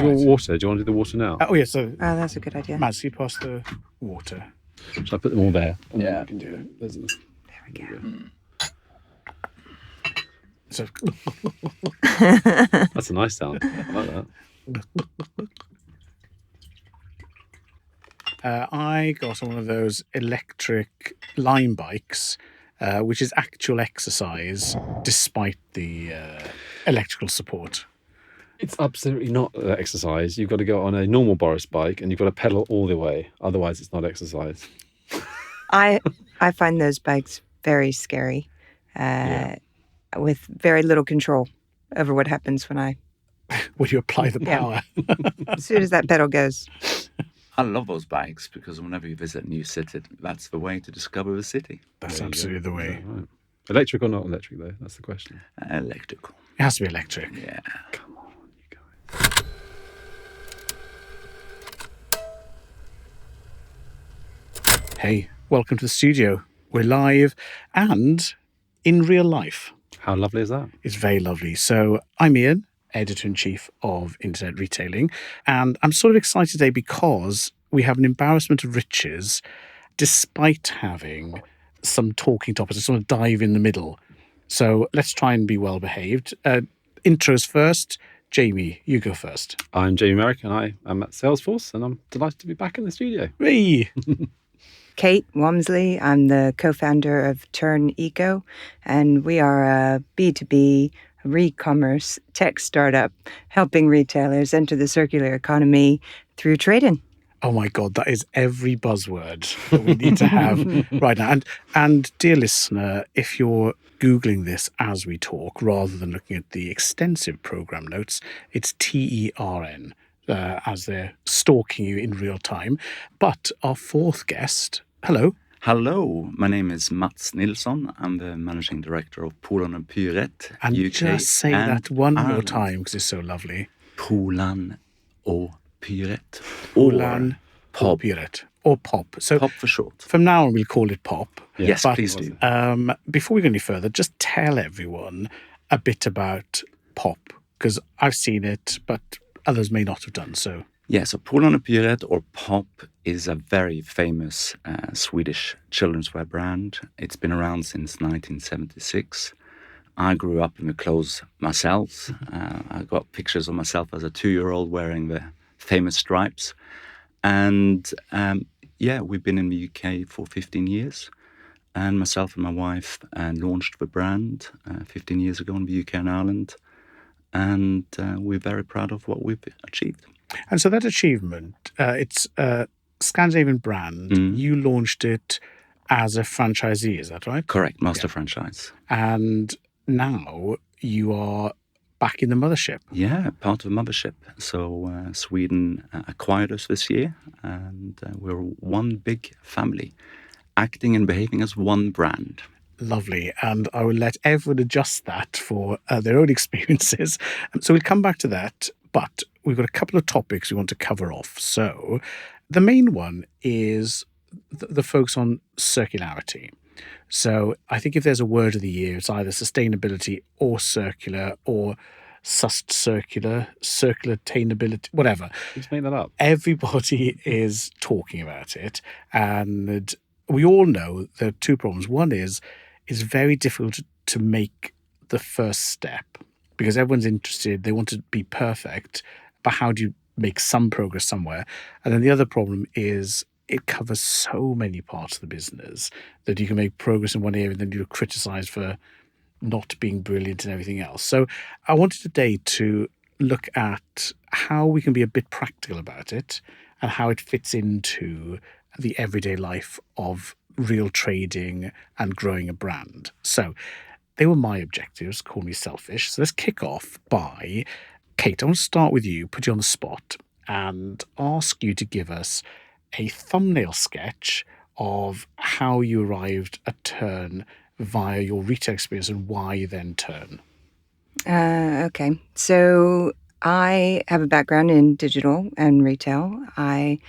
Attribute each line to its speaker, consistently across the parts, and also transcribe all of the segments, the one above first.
Speaker 1: Do you want water? Do you want to do the water now?
Speaker 2: Oh, yeah, so...
Speaker 3: Oh, that's a good idea.
Speaker 2: Mads, you pass the water.
Speaker 1: Shall I put them all there?
Speaker 2: Yeah. I can do it.
Speaker 3: There we go.
Speaker 2: So...
Speaker 1: That's a nice sound. I like that.
Speaker 2: I got on one of those electric Lime bikes, which is actual exercise despite the electrical support.
Speaker 1: It's absolutely not exercise. You've got to go on a normal Boris bike and you've got to pedal all the way. Otherwise, it's not exercise.
Speaker 3: I find those bikes very scary, with very little control over what happens when
Speaker 2: you apply the power.
Speaker 3: As soon as that pedal goes.
Speaker 4: I love those bikes because whenever you visit a new city, that's the way to discover the city.
Speaker 2: That's absolutely the way.
Speaker 1: Yeah, right. Electric or not electric, though? That's the question.
Speaker 4: Electrical.
Speaker 2: It has to be electric.
Speaker 4: Yeah.
Speaker 1: Come on, you guys.
Speaker 2: Hey, welcome to the studio. We're live and in real life.
Speaker 1: How lovely is that?
Speaker 2: It's very lovely. So I'm Ian, Editor-in-Chief of Internet Retailing, and I'm sort of excited today because we have an embarrassment of riches despite having some talking topics. I just want to dive in the middle. So let's try and be well behaved. Intros first. Jamie, you go first.
Speaker 1: I'm Jamie Merrick and I am at Salesforce and I'm delighted to be back in the studio.
Speaker 2: Hey.
Speaker 3: Kate Walmsley. I'm the co-founder of Tern.eco, and we are a B2B re-commerce tech startup helping retailers enter the circular economy through trade-in.
Speaker 2: Oh my God, that is every buzzword that we need to have right now. And dear listener, if you're Googling this as we talk, rather than looking at the extensive program notes, it's TERN, as they're stalking you in real time. But our fourth guest, hello.
Speaker 4: Hello, my name is Mats Nilsson. I'm the managing director of Polarn and Pyret,
Speaker 2: And
Speaker 4: UK
Speaker 2: just say
Speaker 4: and
Speaker 2: that one more
Speaker 4: Ireland.
Speaker 2: time because it's so lovely.
Speaker 4: Polarn O Pyret.
Speaker 2: Polarn
Speaker 4: P.O.P.
Speaker 2: Pyret. Or P.O.P. So
Speaker 4: P.O.P. for short.
Speaker 2: from now on, we'll call it P.O.P.
Speaker 4: Yes,
Speaker 2: But,
Speaker 4: please do.
Speaker 2: before we go any further, just tell everyone a bit about P.O.P. because I've seen it, but others may not have done so.
Speaker 4: Yeah, so Polarn and Pyret, or P.O.P., is a very famous Swedish children's wear brand. It's been around since 1976. I grew up in the clothes myself. I got pictures of myself as a 2-year-old wearing the famous stripes. And we've been in the UK for 15 years. And myself and my wife launched the brand 15 years ago in the UK and Ireland. And we're very proud of what we've achieved.
Speaker 2: And so that achievement, it's a Scandinavian brand. You launched it as a franchisee, is that right?
Speaker 4: Correct, master franchise.
Speaker 2: And now you are back in the mothership.
Speaker 4: Yeah, part of the mothership. So Sweden acquired us this year, and we're one big family, acting and behaving as one brand.
Speaker 2: Lovely. And I will let everyone adjust that for their own experiences. So we'll come back to that, but we've got a couple of topics we want to cover off. So the main one is the focus on circularity. So I think if there's a word of the year, it's either sustainability or circular or circular, circular-tainability, whatever.
Speaker 1: Just make that up.
Speaker 2: Everybody is talking about it. And we all know there are two problems. One is it's very difficult to make the first step because everyone's interested. They want to be perfect. But how do you make some progress somewhere? And then the other problem is it covers so many parts of the business that you can make progress in one area and then you're criticised for not being brilliant and everything else. So I wanted today to look at how we can be a bit practical about it and how it fits into the everyday life of real trading and growing a brand. So they were my objectives. Call me selfish. So let's kick off by, Kate, I want to start with you, put you on the spot and ask you to give us a thumbnail sketch of how you arrived at Tern via your retail experience and why then Tern.
Speaker 3: Okay. So I have a background in digital and retail. I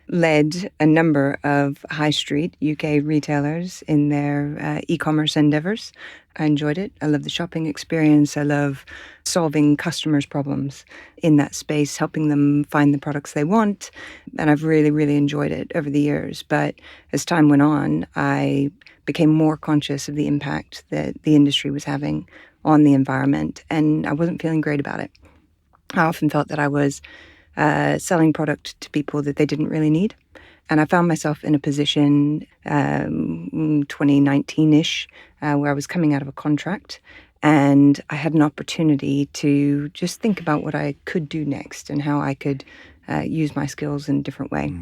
Speaker 3: led a number of high street UK retailers in their e-commerce endeavors. I enjoyed it. I love the shopping experience. I love solving customers' problems in that space, helping them find the products they want. And I've really, really enjoyed it over the years. But as time went on, I became more conscious of the impact that the industry was having on the environment, and I wasn't feeling great about it. I often felt that I was selling product to people that they didn't really need. And I found myself in a position 2019-ish where I was coming out of a contract, and I had an opportunity to just think about what I could do next and how I could use my skills in a different way.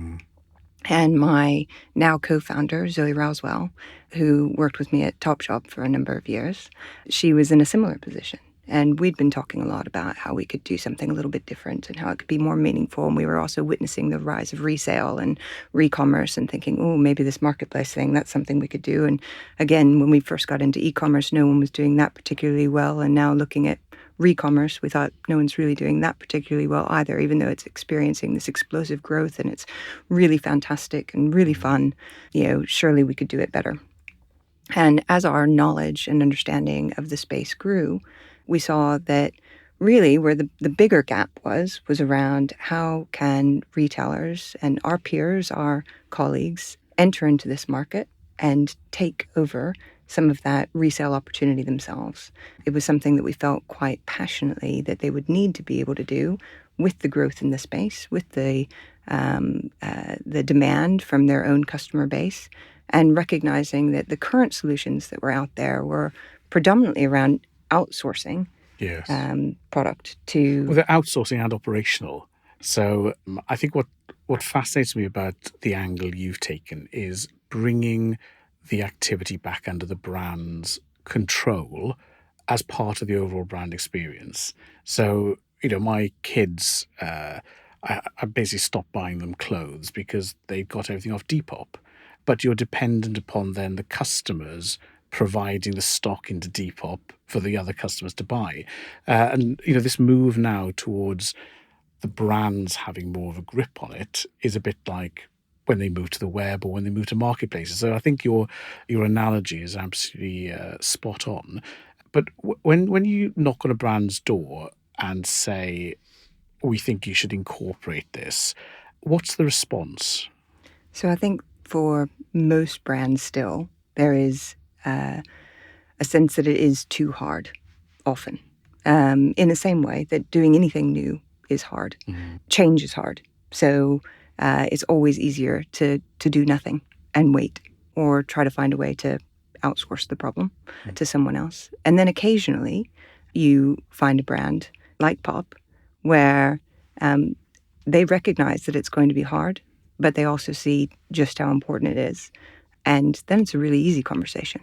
Speaker 3: And my now co-founder, Zoe Rouswell, who worked with me at Topshop for a number of years, she was in a similar position. And we'd been talking a lot about how we could do something a little bit different and how it could be more meaningful. And we were also witnessing the rise of resale and re-commerce and thinking, oh, maybe this marketplace thing, that's something we could do. And again, when we first got into e-commerce, no one was doing that particularly well. And now looking at re-commerce, we thought no one's really doing that particularly well either, even though it's experiencing this explosive growth and it's really fantastic and really fun. Surely we could do it better. And as our knowledge and understanding of the space grew, we saw that really where the bigger gap was around how can retailers and our peers, our colleagues, enter into this market and take over some of that resale opportunity themselves. It was something that we felt quite passionately that they would need to be able to do with the growth in the space, with the demand from their own customer base, and recognizing that the current solutions that were out there were predominantly around outsourcing product to...
Speaker 2: Well, they're outsourcing and operational. So I think what fascinates me about the angle you've taken is bringing the activity back under the brand's control as part of the overall brand experience. So, my kids, I basically stopped buying them clothes because they got everything off Depop. But you're dependent upon then the customers providing the stock into Depop for the other customers to buy. And this move now towards the brands having more of a grip on it is a bit like when they move to the web or when they move to marketplaces. So I think your analogy is absolutely spot on. But when you knock on a brand's door and say, we think you should incorporate this, what's the response?
Speaker 3: So I think for most brands still, there is a sense that it is too hard, often. In the same way that doing anything new is hard. Change is hard. So it's always easier to do nothing and wait or try to find a way to outsource the problem to someone else. And then occasionally you find a brand like P.O.P. where they recognize that it's going to be hard, but they also see just how important it is. And then it's a really easy conversation.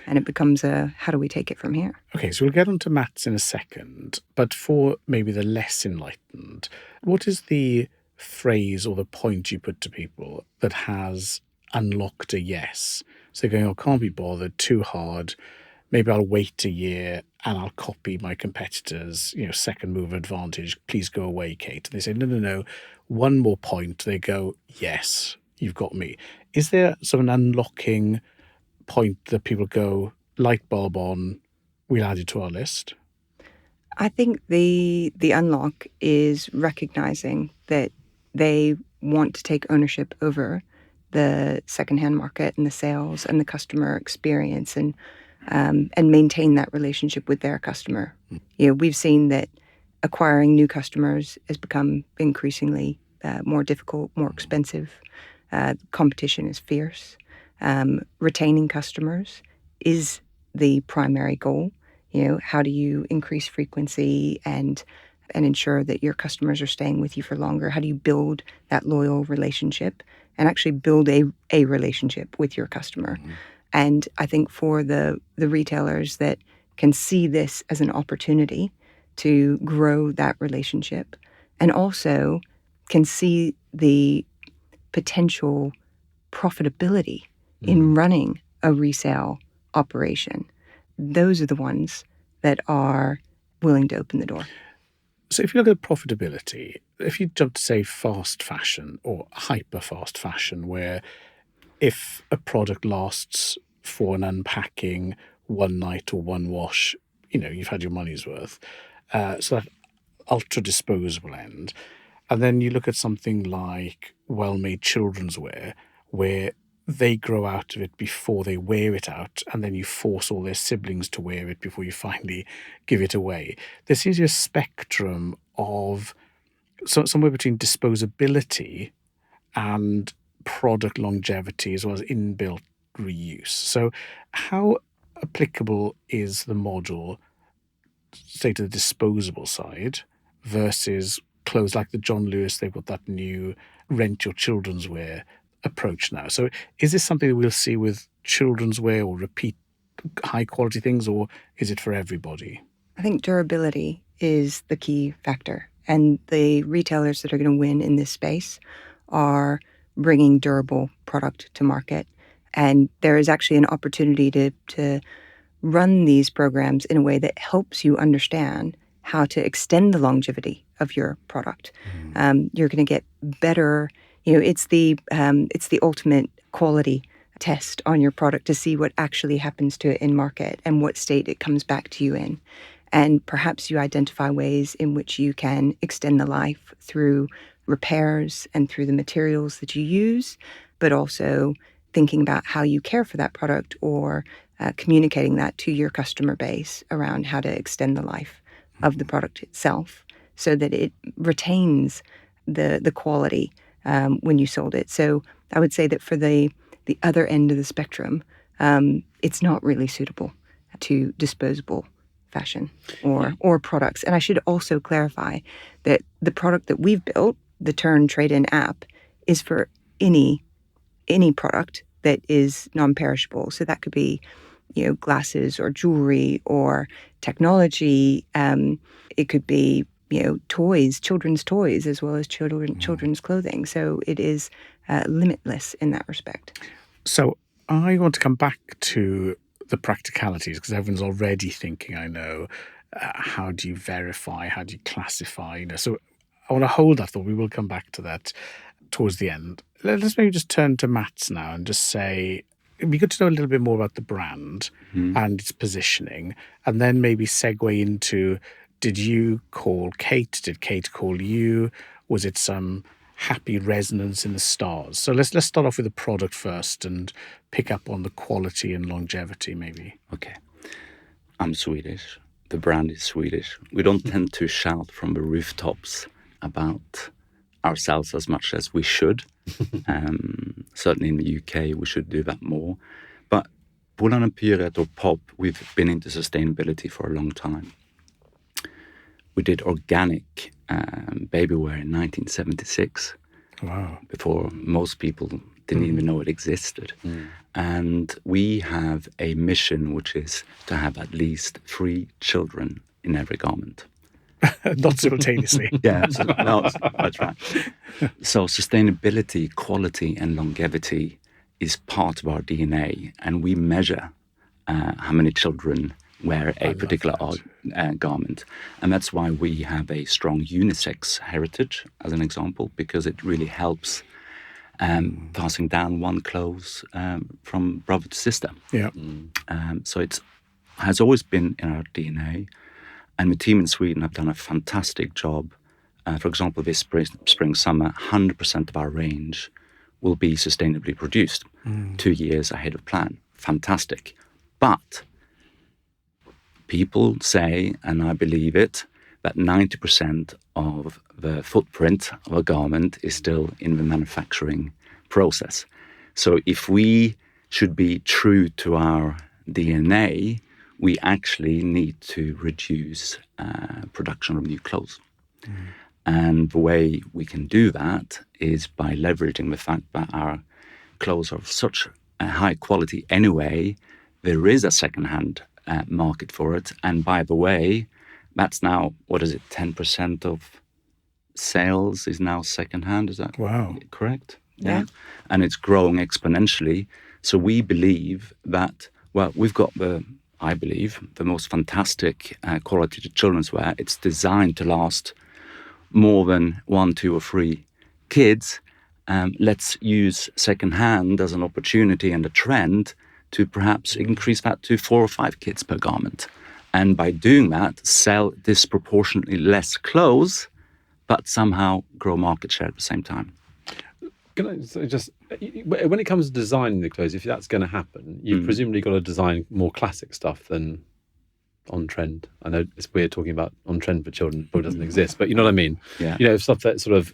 Speaker 3: And it becomes how do we take it from here?
Speaker 2: Okay, so we'll get on to Mats in a second. But for maybe the less enlightened, what is the phrase or the point you put to people that has unlocked a yes? So going, oh, can't be bothered, too hard. Maybe I'll wait a year and I'll copy my competitors, second mover advantage. Please go away, Kate. And they say, no. One more point. They go, yes, you've got me. Is there sort of an unlocking point that people go, light bulb on, we'll add it to our list?
Speaker 3: I think the unlock is recognizing that they want to take ownership over the secondhand market and the sales and the customer experience and maintain that relationship with their customer. We've seen that acquiring new customers has become increasingly more difficult, more expensive. Competition is fierce. Retaining customers is the primary goal. How do you increase frequency and ensure that your customers are staying with you for longer? How do you build that loyal relationship and actually build a relationship with your customer? And I think for the retailers that can see this as an opportunity to grow that relationship and also can see the potential profitability in running a resale operation, those are the ones that are willing to open the door.
Speaker 2: So if you look at profitability, if you jump to, say, fast fashion or hyper fast fashion, where if a product lasts for an unpacking, one night or one wash, you've had your money's worth. So that ultra disposable end. And then you look at something like well-made children's wear, where they grow out of it before they wear it out, and then you force all their siblings to wear it before you finally give it away. There seems to be a spectrum of somewhere between disposability and product longevity as well as inbuilt reuse. So how applicable is the model, say, to the disposable side versus clothes like the John Lewis? They've got that new rent your children's wear approach now. So is this something that we'll see with children's wear or repeat high quality things, or is it for everybody?
Speaker 3: I think durability is the key factor. And the retailers that are going to win in this space are bringing durable product to market. And there is actually an opportunity to run these programs in a way that helps you understand how to extend the longevity of your product. You're going to get better. It's the ultimate quality test on your product to see what actually happens to it in market and what state it comes back to you in. And perhaps you identify ways in which you can extend the life through repairs and through the materials that you use, but also thinking about how you care for that product or communicating that to your customer base around how to extend the life of the product itself so that it retains the quality when you sold it. So I would say that for the other end of the spectrum, it's not really suitable to disposable fashion or products. And I should also clarify that the product that we've built, the Tern trade-in app, is for any product that is non-perishable. So that could be, glasses or jewelry or technology. It could be, toys, children's toys, as well as children's clothing. So it is limitless in that respect.
Speaker 2: So I want to come back to the practicalities, because everyone's already thinking, I know, how do you verify, how do you classify, So I want to hold that thought. We will come back to that towards the end. Let's maybe just turn to Mats now and just say, it'd be good to know a little bit more about the brand and its positioning, and then maybe segue into, did you call Kate? Did Kate call you? Was it some happy resonance in the stars? So let's start off with the product first and pick up on the quality and longevity maybe.
Speaker 4: Okay. I'm Swedish. The brand is Swedish. We don't tend to shout from the rooftops about ourselves as much as we should. Certainly in the UK, we should do that more. But Polarn and Pyret, or P.O.P, we've been into sustainability for a long time. We did organic baby wear in 1976.
Speaker 2: Wow.
Speaker 4: Before most people didn't even know it existed. And we have a mission, which is to have at least 3 children in every garment.
Speaker 2: Not simultaneously.
Speaker 4: Yeah, no, that's right. So sustainability, quality and longevity is part of our DNA, and we measure how many children wear a particular garment. And that's why we have a strong unisex heritage, as an example, because it really helps passing down one clothes from brother to sister.
Speaker 2: Yeah.
Speaker 4: So it has always been in our DNA. And the team in Sweden have done a fantastic job. For example, this spring, summer, 100% of our range will be sustainably produced 2 years ahead of plan. Fantastic. But people say, and I believe it, that 90% of the footprint of a garment is still in the manufacturing process. So if we should be true to our DNA, we actually need to reduce production of new clothes. And the way we can do that is by leveraging the fact that our clothes are of such a high quality anyway. There is a second-hand market for it. And by the way, that's now, 10% of sales is now second-hand. Is that correct?
Speaker 3: Yeah.
Speaker 4: And it's growing exponentially. So we believe that, we've got the I believe, the most fantastic quality children's wear. It's designed to last more than 1, 2, or 3 kids. Let's use second-hand as an opportunity and a trend to perhaps increase that to 4 or 5 kids per garment. And by doing that, sell disproportionately less clothes, but somehow grow market share at the same time.
Speaker 1: When it comes to designing the clothes, if that's going to happen, you've presumably got to design more classic stuff than on trend. I know it's weird talking about on trend for children, but it doesn't exist. But you know what I mean?
Speaker 4: Yeah.
Speaker 1: Stuff that's sort of,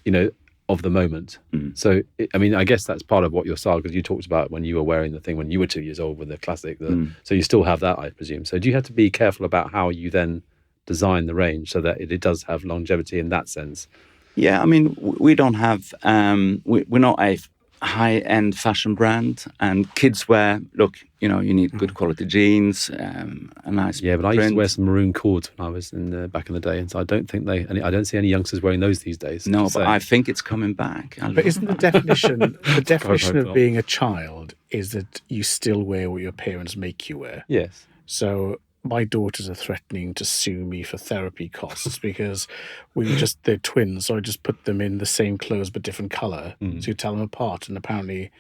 Speaker 1: of the moment. So, I guess that's part of what your style, because you talked about when you were wearing the thing when you were 2 years old with the classic. So you still have that, I presume. So do you have to be careful about how you then design the range so that it does have longevity in that sense?
Speaker 4: Yeah, we don't have, we're not a high-end fashion brand, and kidswear, look, you need good quality jeans, a nice
Speaker 1: Yeah, but I
Speaker 4: print.
Speaker 1: used to wear some maroon cords when I was back in the day, and so I don't think I don't see any youngsters wearing those these days.
Speaker 4: No, but I think it's coming back.
Speaker 2: But isn't the definition of being a child is that you still wear what your parents make you wear?
Speaker 1: Yes.
Speaker 2: So my daughters are threatening to sue me for therapy costs because they're twins, so I just put them in the same clothes but different colour to tell them apart, and apparently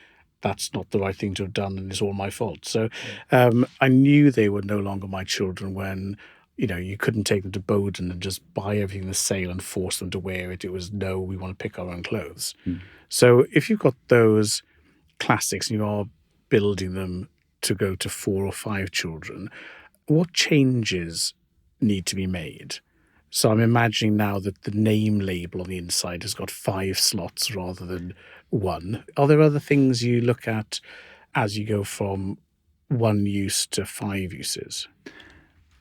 Speaker 2: that's not the right thing to have done and it's all my fault. So I knew they were no longer my children when you couldn't take them to Bowden and just buy everything in the sale and force them to wear it. It was, no, we want to pick our own clothes. So if you've got those classics and you are building them to go to 4 or 5 children, what changes need to be made? So I'm imagining now that the name label on the inside has got 5 slots rather than 1. Are there other things you look at as you go from 1 use to 5 uses?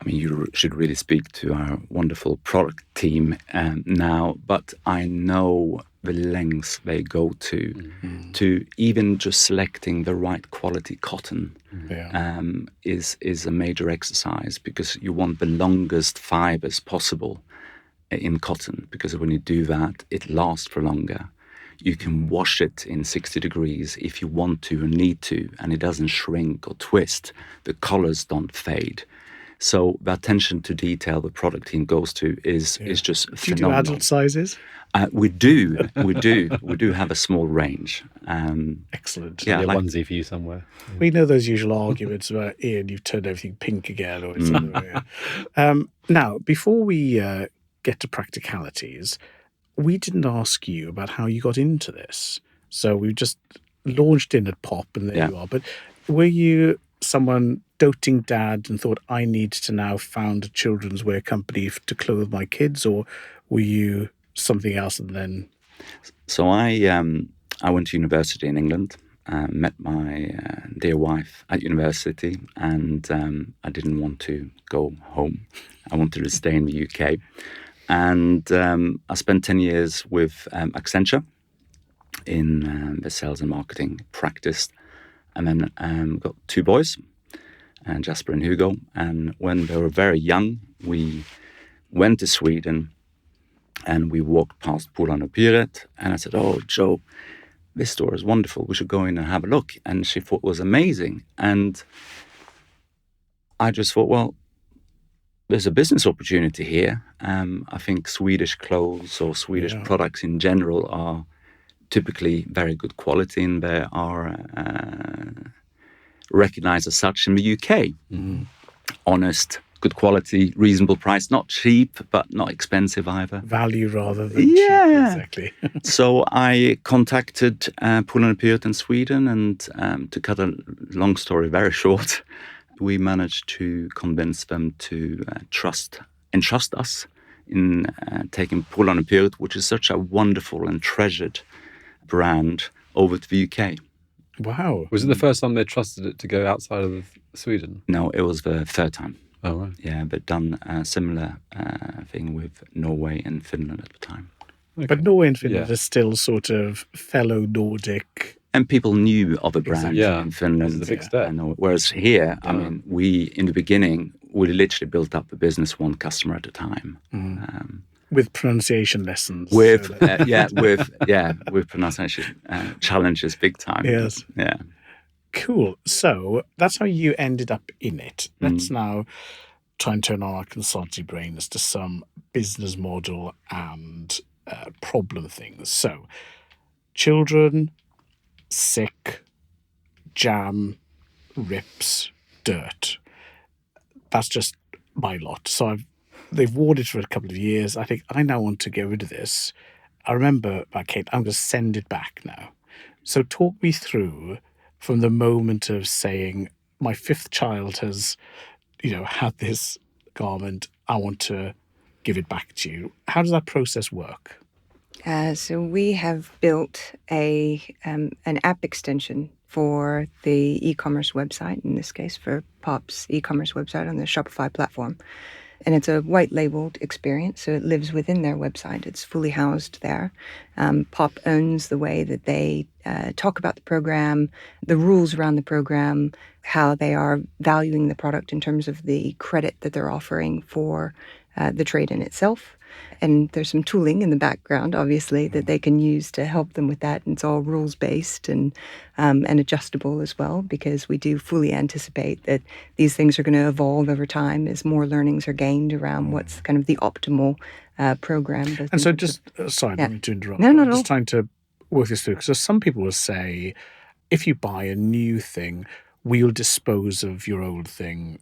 Speaker 4: You should really speak to our wonderful product team now, but I know the lengths they go to even just selecting the right quality cotton is a major exercise, because you want the longest fibers possible in cotton, because when you do that, it lasts for longer. You can wash it in 60 degrees if you want to or need to, and it doesn't shrink or twist. The colors don't fade. So the attention to detail the product team goes to is just phenomenal.
Speaker 2: Do you do adult sizes?
Speaker 4: We do have a small range.
Speaker 2: Excellent.
Speaker 1: Yeah, onesie for you somewhere.
Speaker 2: We know those usual arguments about, Ian, you've turned everything pink again, or something. Now, before we get to practicalities, we didn't ask you about how you got into this. So we've just launched in at P.O.P, and there you are. But were you someone doting dad and thought, I need to now found a children's wear company to clothe my kids, or were you something else? And then,
Speaker 4: so I went to university in England, met my dear wife at university, and I didn't want to go home. I wanted to stay in the UK, and I spent 10 years with Accenture in the sales and marketing practice, and then got 2 boys, and Jasper and Hugo. And when they were very young, we went to Sweden and we walked past Polarn O Pyret, and I said, "Oh, Joe, this store is wonderful. We should go in and have a look." And she thought it was amazing. And I just thought, well, there's a business opportunity here. I think Swedish clothes or Swedish products in general are typically very good quality, and they are recognized as such in the UK. Honest, good quality, reasonable price, not cheap, but not expensive either.
Speaker 2: Value rather than cheap, exactly.
Speaker 4: So I contacted Polarn O Pyret in Sweden, and to cut a long story very short, we managed to convince them to entrust us in taking Polarn O Pyret, which is such a wonderful and treasured brand, over to the UK.
Speaker 2: Wow.
Speaker 1: Was it the first time they trusted it to go outside of Sweden?
Speaker 4: No, it was the 3rd time.
Speaker 1: Oh, right.
Speaker 4: Yeah, but done a similar thing with Norway and Finland at the time.
Speaker 2: Okay. But Norway and Finland are still sort of fellow Nordic.
Speaker 4: And people knew of the brand in Finland.
Speaker 1: It's a big step.
Speaker 4: Whereas here, I mean, we, in the beginning, we literally built up the business one customer at a time.
Speaker 2: With pronunciation lessons.
Speaker 4: With pronunciation challenges big time.
Speaker 2: Yes.
Speaker 4: Yeah.
Speaker 2: Cool. So that's how you ended up in it. Let's now try and turn on our consultancy brains to some business model and problem things. So, children, sick, jam, rips, dirt. That's just my lot. So they've worn it for a couple of years. I think I now want to get rid of this. I remember, Kate, I'm going to send it back now. So talk me through from the moment of saying, my fifth child has, had this garment. I want to give it back to you. How does that process work?
Speaker 3: So we have built an app extension for the e-commerce website, in this case for P.O.P's e-commerce website on the Shopify platform. And it's a white labeled experience, so it lives within their website. It's fully housed there. P.O.P owns the way that they talk about the program, the rules around the program, how they are valuing the product in terms of the credit that they're offering for the trade-in itself. And there's some tooling in the background, obviously, that they can use to help them with that. And it's all rules-based and adjustable as well, because we do fully anticipate that these things are going to evolve over time as more learnings are gained around what's kind of the optimal program.
Speaker 2: And so just, sorry, I don't mean to interrupt.
Speaker 3: No,
Speaker 2: I'm just trying to work this through. So some people will say, if you buy a new thing, we'll dispose of your old thing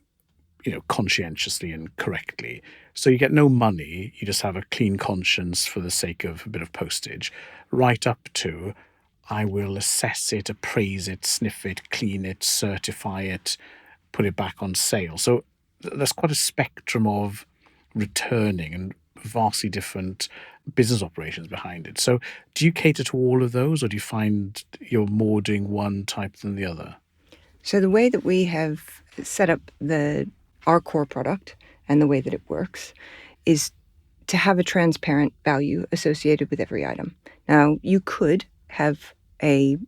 Speaker 2: conscientiously and correctly. So you get no money, you just have a clean conscience for the sake of a bit of postage, right up to, I will assess it, appraise it, sniff it, clean it, certify it, put it back on sale. So there's quite a spectrum of returning and vastly different business operations behind it. So do you cater to all of those, or do you find you're more doing one type than the other?
Speaker 3: So the way that we have set up our core product and the way that it works is to have a transparent value associated with every item. Now, you could have a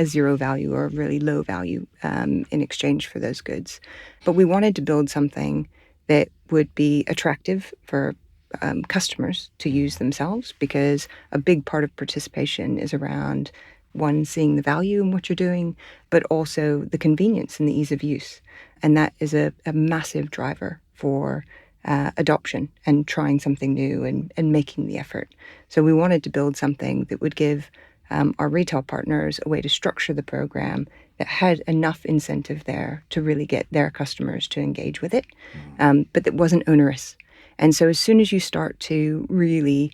Speaker 3: zero value or a really low value in exchange for those goods, but we wanted to build something that would be attractive for customers to use themselves, because a big part of participation is around, one, seeing the value in what you're doing, but also the convenience and the ease of use. And that is a massive driver for adoption and trying something new and making the effort. So we wanted to build something that would give our retail partners a way to structure the program that had enough incentive there to really get their customers to engage with it, but that wasn't onerous. And so as soon as you start to really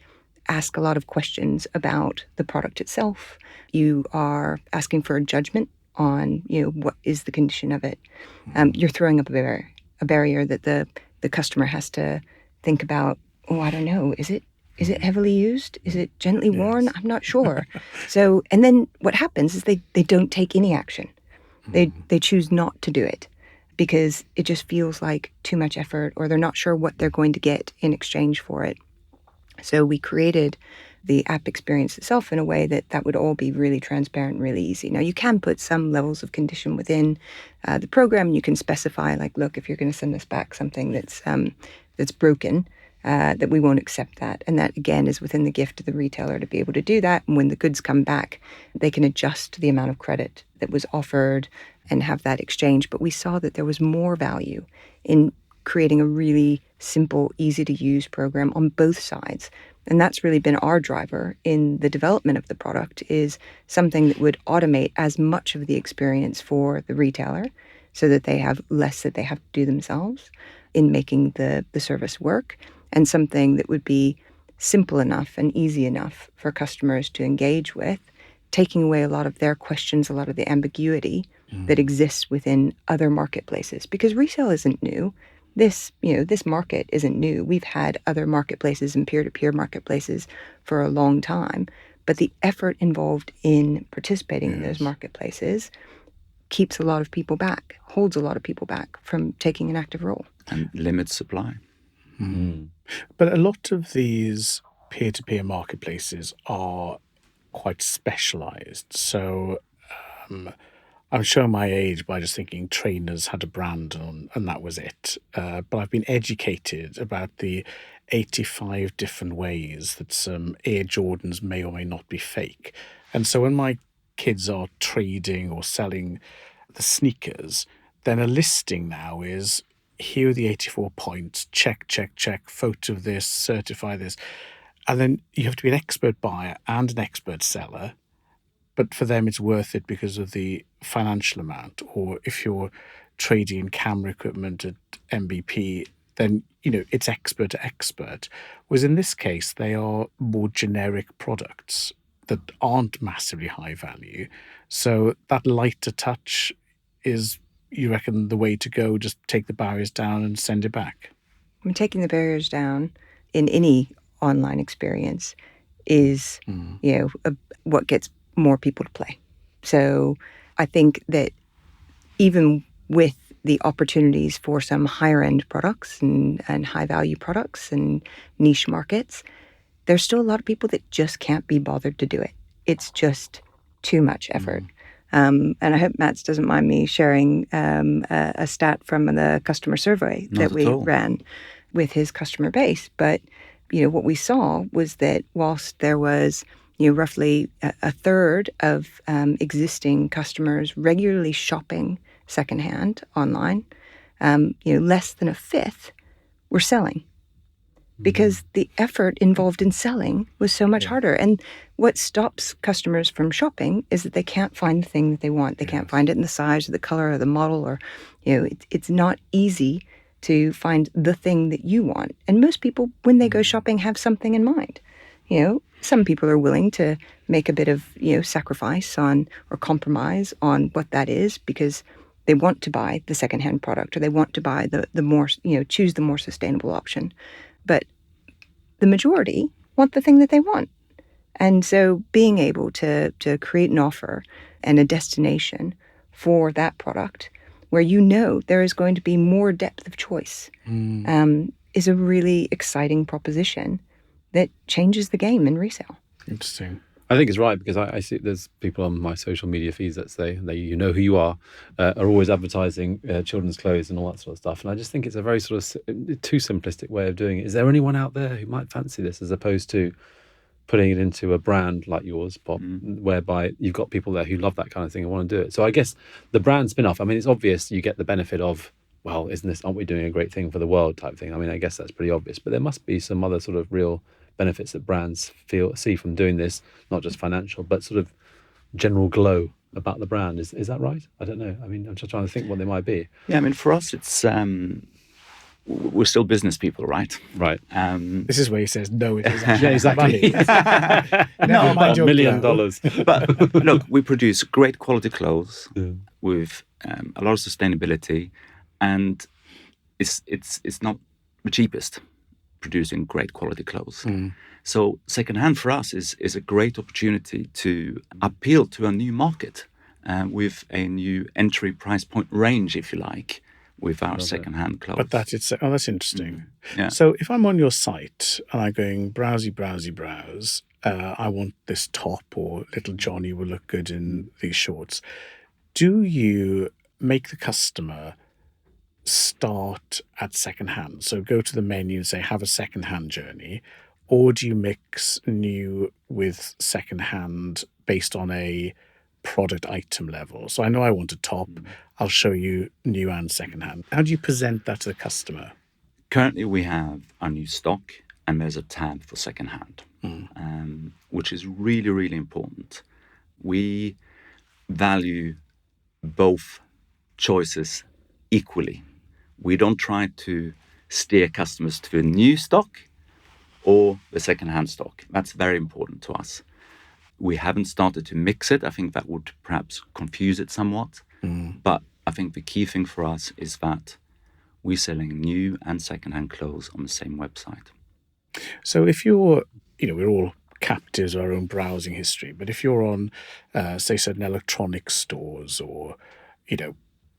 Speaker 3: ask a lot of questions about the product itself, you are asking for a judgment on, what is the condition of it. You're throwing up a barrier that the customer has to think about. Oh, I don't know. Is it heavily used? Is it gently worn? I'm not sure. So, and then what happens is they don't take any action. They choose not to do it because it just feels like too much effort, or they're not sure what they're going to get in exchange for it. So we created the app experience itself in a way that would all be really transparent and really easy. Now, you can put some levels of condition within the program. You can specify, like, look, if you're going to send us back something that's broken, that we won't accept that. And that, again, is within the gift of the retailer to be able to do that. And when the goods come back, they can adjust the amount of credit that was offered and have that exchange. But we saw that there was more value in creating a really simple, easy-to-use program on both sides. And that's really been our driver in the development of the product, is something that would automate as much of the experience for the retailer so that they have less that they have to do themselves in making the service work, and something that would be simple enough and easy enough for customers to engage with, taking away a lot of their questions, a lot of the ambiguity that exists within other marketplaces. Because resale isn't new. This market isn't new. We've had other marketplaces and peer-to-peer marketplaces for a long time, but the effort involved in participating in those marketplaces keeps a lot of people back, holds a lot of people back from taking an active role.
Speaker 4: And limits supply.
Speaker 2: But a lot of these peer-to-peer marketplaces are quite specialized. So I'm showing my age by just thinking trainers had a brand and that was it. But I've been educated about the 85 different ways that some Air Jordans may or may not be fake. And so when my kids are trading or selling the sneakers, then a listing now is, here are the 84 points, check, photo of this, certify this. And then you have to be an expert buyer and an expert seller. But for them, it's worth it because of the financial amount. Or if you're trading in camera equipment at MBP, then, it's expert to expert. Whereas in this case, they are more generic products that aren't massively high value. So that lighter touch is, you reckon, the way to go? Just take the barriers down and send it back?
Speaker 3: I mean, taking the barriers down in any online experience is, what gets more people to play. So I think that even with the opportunities for some higher end products and high value products and niche markets, there's still a lot of people that just can't be bothered to do it. It's just too much effort. And I hope Mats doesn't mind me sharing a stat from the customer survey that we ran with his customer base. But, what we saw was that whilst there was, roughly a third of existing customers regularly shopping secondhand online, less than a fifth were selling. Because the effort involved in selling was so much harder. And what stops customers from shopping is that they can't find the thing that they want. They can't find it in the size or the color or the model, or, it's not easy to find the thing that you want. And most people, when they go shopping, have something in mind. Some people are willing to make a bit of, sacrifice on or compromise on what that is because they want to buy the secondhand product, or they want to buy the more, choose the more sustainable option. But the majority want the thing that they want. And so being able to create an offer and a destination for that product where there is going to be more depth of choice is a really exciting proposition that changes the game in resale.
Speaker 2: Interesting.
Speaker 1: I think it's right, because I see there's people on my social media feeds that say, who you are always advertising children's clothes and all that sort of stuff. And I just think it's a very sort of too simplistic way of doing it. Is there anyone out there who might fancy this, as opposed to putting it into a brand like yours, P.O.P, whereby you've got people there who love that kind of thing and want to do it? So I guess the brand spin-off, I mean, it's obvious you get the benefit of, well, aren't we doing a great thing for the world type thing? I mean, I guess that's pretty obvious, but there must be some other sort of real benefits that brands see from doing this, not just financial, but sort of general glow about the brand. Is that right? I don't know. I mean, I'm just trying to think what they might be.
Speaker 4: Yeah, I mean, for us, it's we're still business people, right?
Speaker 1: Right.
Speaker 2: This is where he says, no, it isn't.
Speaker 1: Yeah, exactly.
Speaker 2: No,
Speaker 1: but $1 million.
Speaker 4: But look, we produce great quality clothes with a lot of sustainability, and it's not the cheapest producing great quality clothes. So secondhand for us is a great opportunity to appeal to a new market with a new entry price point range, if you like, with our secondhand clothes.
Speaker 2: But that's interesting.
Speaker 4: Yeah.
Speaker 2: So if I'm on your site and I'm going browse, I want this top, or little Johnny will look good in these shorts. Do you make the customer start at secondhand? So go to the menu and say, have a secondhand journey, or do you mix new with secondhand based on a product item level? So I know I want a top. I'll show you new and secondhand. How do you present that to the customer?
Speaker 4: Currently, we have our new stock, and there's a tab for secondhand, which is really, really important. We value both choices equally. We don't try to steer customers to the new stock or the second-hand stock. That's very important to us. We haven't started to mix it. I think that would perhaps confuse it somewhat. But I think the key thing for us is that we're selling new and second-hand clothes on the same website.
Speaker 2: So if you're, we're all captives of our own browsing history, but if you're on, say, certain electronic stores, or,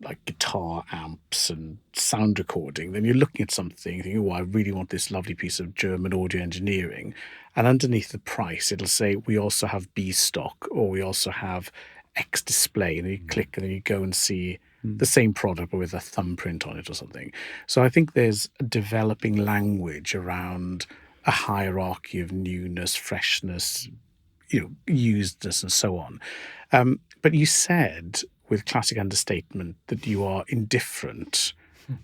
Speaker 2: like guitar amps and sound recording, then you're looking at something thinking, oh, I really want this lovely piece of German audio engineering. And underneath the price, it'll say, we also have B stock, or we also have X display. And then you click and then you go and see the same product but with a thumbprint on it or something. So I think there's a developing language around a hierarchy of newness, freshness, usedness and so on. But you said with classic understatement that you are indifferent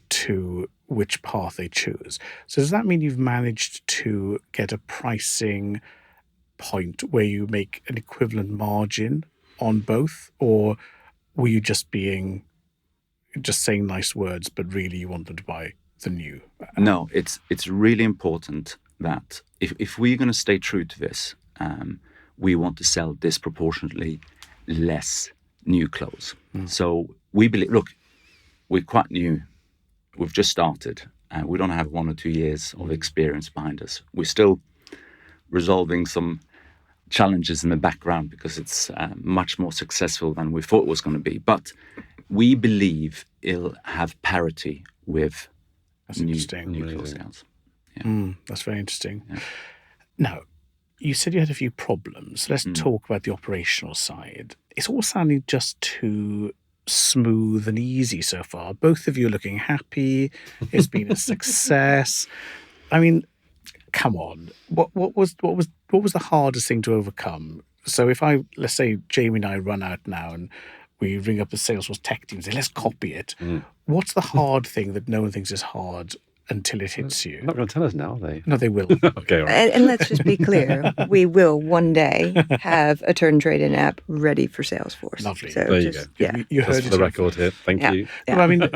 Speaker 2: to which path they choose. So does that mean you've managed to get a pricing point where you make an equivalent margin on both, or were you just saying nice words, but really you want them to buy the new?
Speaker 4: No, it's really important that if we're going to stay true to this, we want to sell disproportionately less new clothes. So we believe, look, we're quite new. We've just started. We don't have 1 or 2 years of experience behind us. We're still resolving some challenges in the background because it's much more successful than we thought it was going to be. But we believe it'll have parity with new clothes sales. Yeah.
Speaker 2: That's very interesting.
Speaker 4: Yeah.
Speaker 2: Now, you said you had a few problems. Let's talk about the operational side. It's all sounding just too smooth and easy so far. Both of you are looking happy. It's been a success. I mean, come on. What was the hardest thing to overcome? So if let's say Jamie and I run out now and we ring up the Salesforce tech team and say, let's copy it. What's the hard thing that no one thinks is hard until it hits you?
Speaker 1: They're not going to tell us now, are they?
Speaker 2: No, they will.
Speaker 1: Okay, all right.
Speaker 3: And let's just be clear, we will one day have a Tern trade-in app ready for Salesforce.
Speaker 2: Lovely.
Speaker 3: So
Speaker 1: There you go.
Speaker 3: Yeah.
Speaker 2: You heard
Speaker 1: Just
Speaker 2: it
Speaker 1: for the
Speaker 2: here
Speaker 1: record here. Thank you.
Speaker 3: Yeah.
Speaker 2: Well, I mean,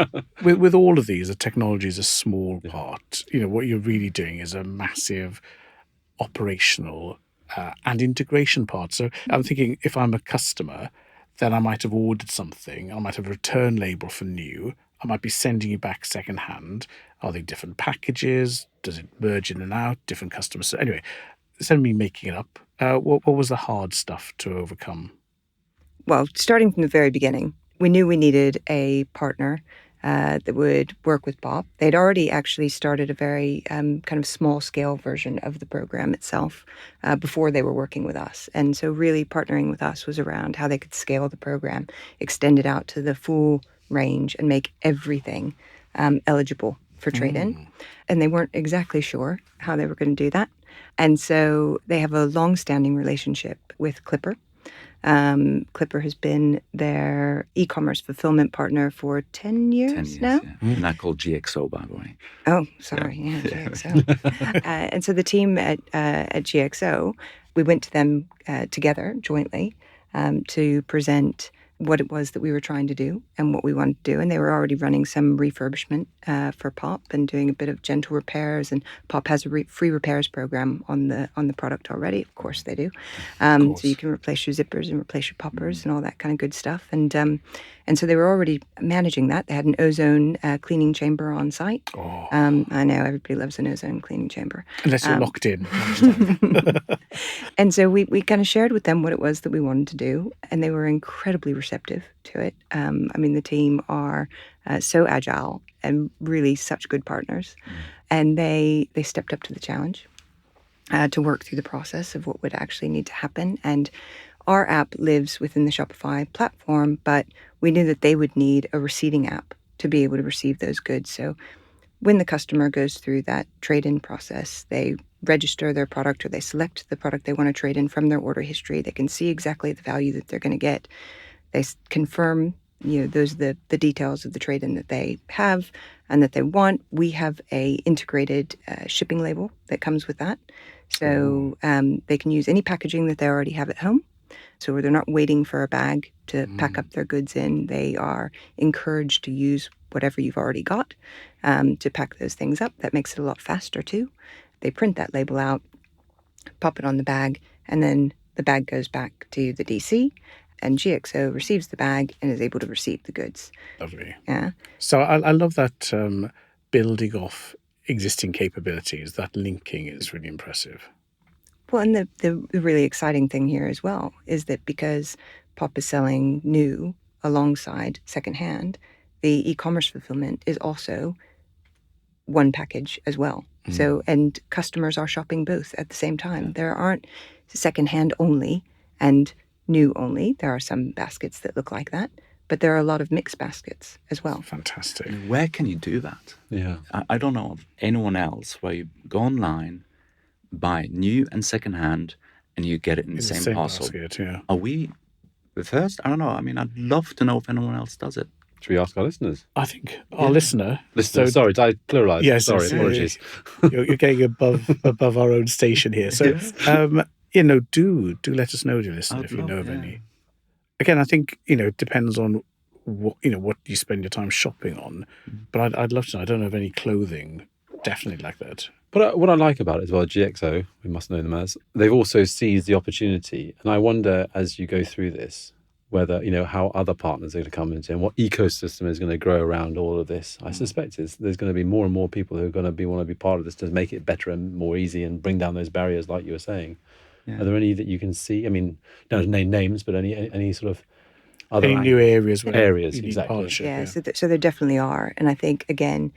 Speaker 2: with all of these, the technology is a small part. You know, what you're really doing is a massive operational and integration part. So I'm thinking if I'm a customer, then I might have ordered something. I might have a return label for new. I might be sending you back secondhand. Are they different packages? Does it merge in and out? Different customers? So anyway, instead of me making it up, what was the hard stuff to overcome?
Speaker 3: Well, starting from the very beginning, we knew we needed a partner that would work with P.O.P. They'd already actually started a very kind of small-scale version of the program itself before they were working with us. And so really partnering with us was around how they could scale the program, extend it out to the full range, and make everything eligible for trade-in. And they weren't exactly sure how they were going to do that. And so they have a long-standing relationship with Clipper. Clipper has been their e-commerce fulfillment partner for 10 years,
Speaker 4: 10 years
Speaker 3: now.
Speaker 4: Yeah. Not called GXO, by the way.
Speaker 3: Oh, sorry. Yeah, GXO. And so the team at GXO, we went to them together jointly to present what it was that we were trying to do and what we wanted to do. And they were already running some refurbishment for P.O.P. and doing a bit of gentle repairs. And P.O.P. has a free repairs program on the product already. Of course they do. So you can replace your zippers and replace your poppers and all that kind of good stuff. And so they were already managing that. They had an ozone cleaning chamber on site. I know everybody loves an ozone cleaning chamber.
Speaker 2: Unless you're locked in.
Speaker 3: And so we kind of shared with them what it was that we wanted to do, and they were incredibly receptive to it. I mean, the team are so agile and really such good partners. And they stepped up to the challenge to work through the process of what would actually need to happen. And our app lives within the Shopify platform, but we knew that they would need a receipting app to be able to receive those goods. So when the customer goes through that trade-in process, they register their product or they select the product they want to trade in from their order history. They can see exactly the value that they're going to get. They confirm, those are the details of the trade-in that they have and that they want. We have a integrated shipping label that comes with that. So they can use any packaging that they already have at home. So they're not waiting for a bag to pack up their goods in. They are encouraged to use whatever you've already got to pack those things up. That makes it a lot faster too. They print that label out, pop it on the bag, and then the bag goes back to the DC, and GXO receives the bag and is able to receive the goods.
Speaker 2: Lovely.
Speaker 3: Yeah.
Speaker 2: So I love that building off existing capabilities. That linking is really impressive.
Speaker 3: Well, and the really exciting thing here as well is that because P.O.P. is selling new alongside secondhand, the e-commerce fulfillment is also one package as well. So, and customers are shopping both at the same time. There aren't secondhand only and new only. There are some baskets that look like that, but there are a lot of mixed baskets as well.
Speaker 2: Fantastic.
Speaker 4: Where can you do that?
Speaker 1: Yeah.
Speaker 4: I don't know of anyone else where you go online, buy new and secondhand, and you get it in the same parcel.
Speaker 2: Basket, yeah.
Speaker 4: Are we But first, I don't know. I mean, I'd love to know if anyone else does it.
Speaker 1: Should we ask our listeners?
Speaker 2: I think our listener.
Speaker 1: Sorry, did I pluralise?
Speaker 2: Yes,
Speaker 1: Sorry, apologies.
Speaker 2: You're getting above our own station here. So, do let us know, dear listener, if you know of any. Again, I think it depends on what you spend your time shopping on. But I'd love to know. I don't know of any clothing definitely like that.
Speaker 1: But what I like about it as well, GXO, we must know them as, they've also seized the opportunity. And I wonder, as you go through this, whether, how other partners are going to come into and what ecosystem is going to grow around all of this. I suspect there's going to be more and more people who are going to want to be part of this to make it better and more easy and bring down those barriers, like you were saying. Yeah. Are there any that you can see? I mean, don't name names, but any sort of other
Speaker 2: new areas?
Speaker 1: Exactly.
Speaker 3: Yeah. So there definitely are. And I think, again,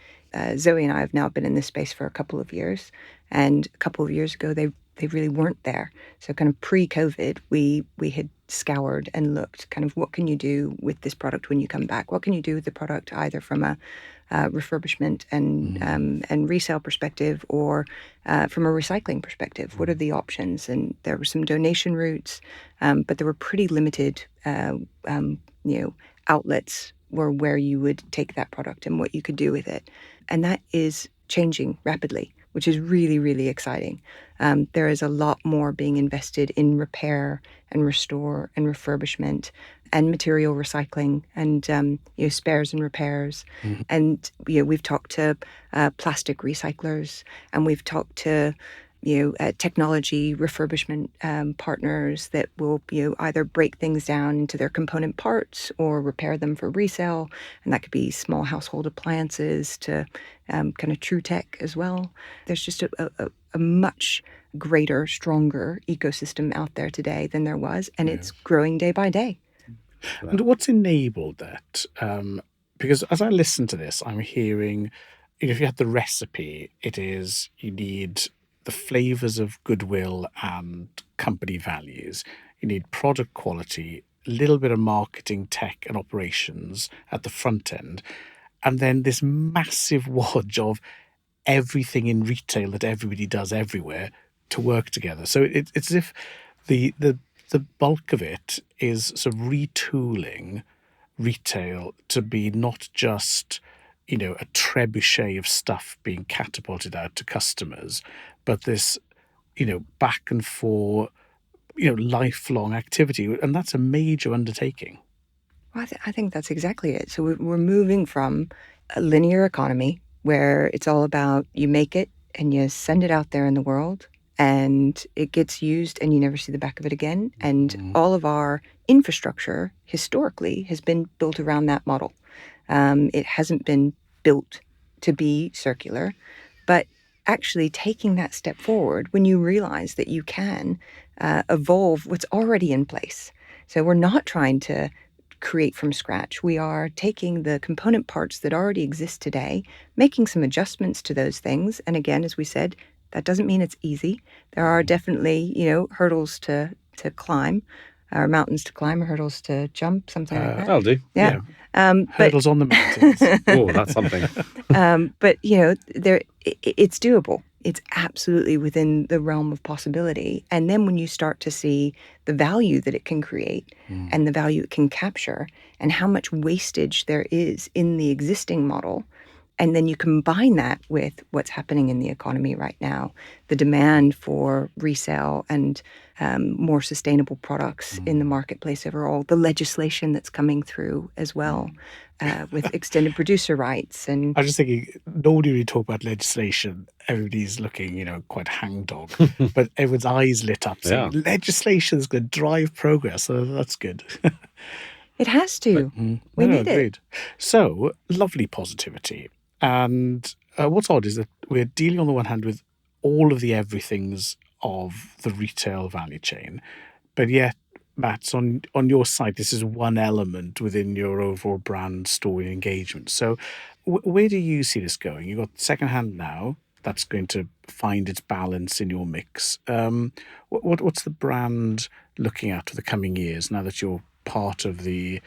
Speaker 3: Zoe and I have now been in this space for a couple of years. And a couple of years ago, they really weren't there. So kind of pre-COVID, we had scoured and looked kind of what can you do with this product when you come back? What can you do with the product either from a refurbishment and resale perspective or from a recycling perspective? What are the options? And there were some donation routes, but there were pretty limited, outlets where you would take that product and what you could do with it. And that is changing rapidly, which is really, really exciting. There is a lot more being invested in repair and restore and refurbishment and material recycling and spares and repairs. Mm-hmm. And we've talked to plastic recyclers, and we've talked to technology refurbishment partners that will either break things down into their component parts or repair them for resale. And that could be small household appliances to kind of true tech as well. There's just a much greater, stronger ecosystem out there today than there was, and it's growing day by day.
Speaker 2: And what's enabled that? Because as I listen to this, I'm hearing, if you had the recipe, it is you need the flavors of goodwill and company values. You need product quality, a little bit of marketing, tech, and operations at the front end, and then this massive wodge of everything in retail that everybody does everywhere to work together. So it's as if the bulk of it is sort of retooling retail to be not just a trebuchet of stuff being catapulted out to customers, but this back and forth lifelong activity, and that's a major undertaking.
Speaker 3: Well, I think that's exactly it. So we're moving from a linear economy where it's all about you make it and you send it out there in the world and it gets used and you never see the back of it again. And all of our infrastructure historically has been built around that model. It hasn't been built to be circular, but actually taking that step forward when you realize that you can evolve what's already in place. So we're not trying to create from scratch. We are taking the component parts that already exist today, making some adjustments to those things. And again, as we said, that doesn't mean it's easy. There are definitely, hurdles to climb, or mountains to climb, or hurdles to jump, something like that.
Speaker 1: That'll do.
Speaker 3: Yeah.
Speaker 2: Hurdles on the mountains.
Speaker 1: Oh, that's something.
Speaker 3: But it's doable. It's absolutely within the realm of possibility. And then when you start to see the value that it can create and the value it can capture and how much wastage there is in the existing model, and then you combine that with what's happening in the economy right now, the demand for resale and more sustainable products in the marketplace overall, the legislation that's coming through as well with extended producer rights. And
Speaker 2: I was just thinking, nobody really talk about legislation. Everybody's looking, quite hangdog, but everyone's eyes lit up saying legislation is going to drive progress. So that's good.
Speaker 3: It has to. We need it.
Speaker 2: So, lovely positivity. And what's odd is that we're dealing on the one hand with all of the everythings of the retail value chain, but yet, Mats, on your side, this is one element within your overall brand story engagement. So where do you see this going? You've got secondhand now. That's going to find its balance in your mix. What's the brand looking at for the coming years now that you're part of the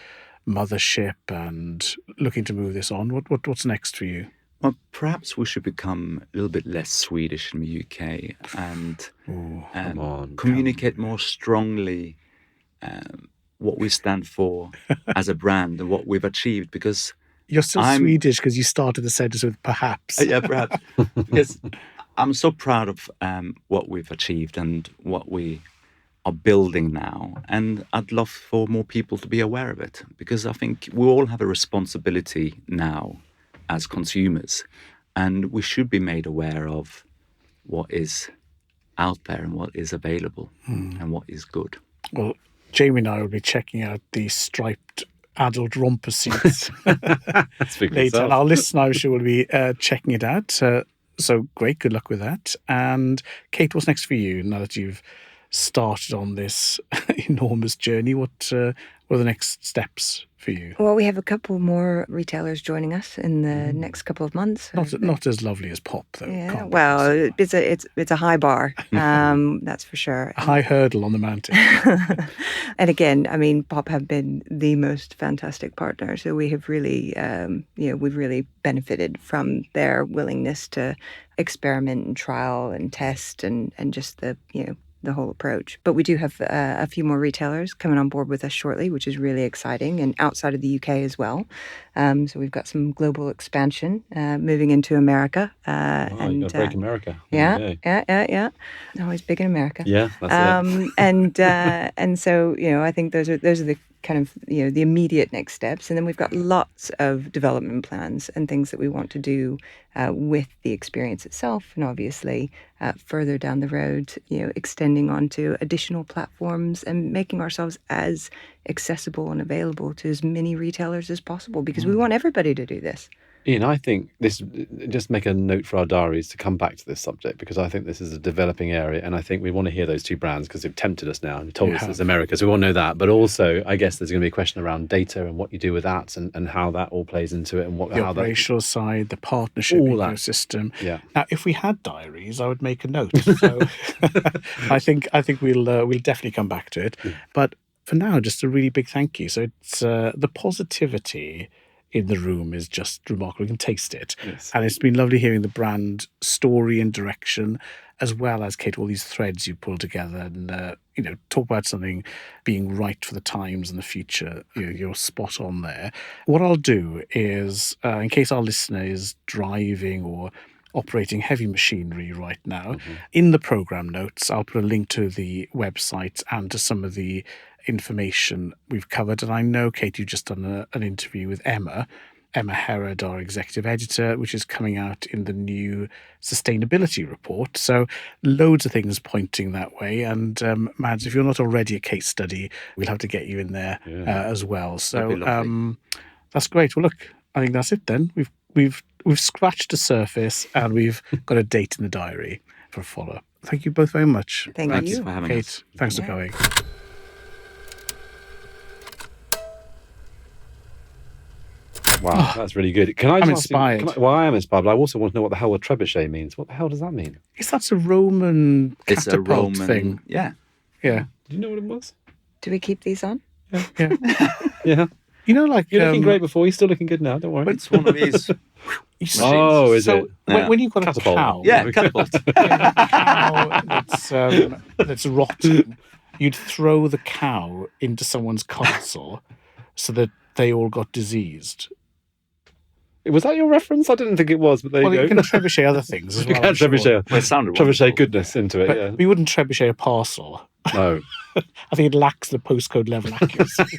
Speaker 2: mothership and looking to move this on? What's next for you?
Speaker 4: Well, perhaps we should become a little bit less Swedish in the UK and communicate more strongly what we stand for as a brand and what we've achieved, because
Speaker 2: You're still Swedish because you started the sentence with perhaps.
Speaker 4: yeah, perhaps. Because I'm so proud of what we've achieved and what we are building now. And I'd love for more people to be aware of it, because I think we all have a responsibility now as consumers, and we should be made aware of what is out there and what is available and what is good.
Speaker 2: Well, Jamie and I will be checking out the striped adult romper suits later, and our listener, I'm sure, will be checking it out. So great, good luck with that. And Kate, what's next for you now that you've started on this enormous journey? What are the next steps for you?
Speaker 3: Well, we have a couple more retailers joining us in the next couple of months.
Speaker 2: Not as lovely as P.O.P, though.
Speaker 3: Yeah, well, it's a high bar, that's for sure.
Speaker 2: A high hurdle on the mountain.
Speaker 3: And again, I mean, P.O.P have been the most fantastic partner. So we have really, we've really benefited from their willingness to experiment and trial and test and just the whole approach. But we do have a few more retailers coming on board with us shortly, which is really exciting, and outside of the UK as well. So we've got some global expansion moving into America.
Speaker 1: And got to break America.
Speaker 3: Yeah. Always big in America.
Speaker 1: Yeah, that's it.
Speaker 3: And so, I think those are the kind of, the immediate next steps. And then we've got lots of development plans and things that we want to do with the experience itself. And obviously, further down the road, extending onto additional platforms and making ourselves as accessible and available to as many retailers as possible, because we want everybody to do this.
Speaker 1: Ian, I think just make a note for our diaries to come back to this subject, because I think this is a developing area, and I think we want to hear those two brands because they've tempted us now and told us it's America, so we all know that. But also, I guess there's going to be a question around data and what you do with that, and how that all plays into it, and
Speaker 2: the operational side, the partnership ecosystem.
Speaker 1: Yeah.
Speaker 2: Now, if we had diaries, I would make a note. So I think we'll definitely come back to it. But for now, just a really big thank you. So it's the positivity in the room is just remarkable. You can taste it.
Speaker 1: Yes.
Speaker 2: And it's been lovely hearing the brand story and direction, as well as, Kate, all these threads you pulled together and, talk about something being right for the times and the future. You're spot on there. What I'll do is, in case our listener is driving or operating heavy machinery right now, in the program notes, I'll put a link to the website and to some of the information we've covered. And I know, Kate, you've just done an interview with Emma Herod, our executive editor, which is coming out in the new sustainability report. So loads of things pointing that way. And Mads, if you're not already a case study, we'll have to get you in there as well. So that's great. Well, look, I think that's it then. We've scratched the surface and we've got a date in the diary for a follow-up. Thank you both very much.
Speaker 3: Thank you
Speaker 4: for having
Speaker 2: Kate,
Speaker 4: us.
Speaker 2: Thanks for going.
Speaker 1: Wow, that's really good. Can I
Speaker 2: I'm
Speaker 1: just
Speaker 2: inspired.
Speaker 1: I am inspired, but I also want to know what the hell a trebuchet means. What the hell does that mean?
Speaker 2: That's a Roman
Speaker 4: It's a
Speaker 2: catapult
Speaker 4: Roman
Speaker 2: thing.
Speaker 4: Yeah.
Speaker 2: Yeah.
Speaker 1: Do you know what it was?
Speaker 3: Do we keep these on?
Speaker 2: Yeah.
Speaker 1: Yeah.
Speaker 2: Like
Speaker 1: You're looking great before. You're still looking good now. Don't worry.
Speaker 4: It's one of these.
Speaker 1: Oh, is it?
Speaker 2: When you've got
Speaker 1: Catapult.
Speaker 2: a cow,
Speaker 4: Yeah, catapult.
Speaker 2: that's rotten, you'd throw the cow into someone's console so that they all got diseased.
Speaker 1: Was that your reference? I didn't think it was, but there you go.
Speaker 2: You can trebuchet other things as well.
Speaker 1: You can trebuchet.
Speaker 4: Well, it sounded
Speaker 1: Trebuchet
Speaker 4: wonderful.
Speaker 1: goodness into it,
Speaker 2: But
Speaker 1: yeah.
Speaker 2: we wouldn't trebuchet a parcel.
Speaker 1: No.
Speaker 2: I think it lacks the postcode level accuracy.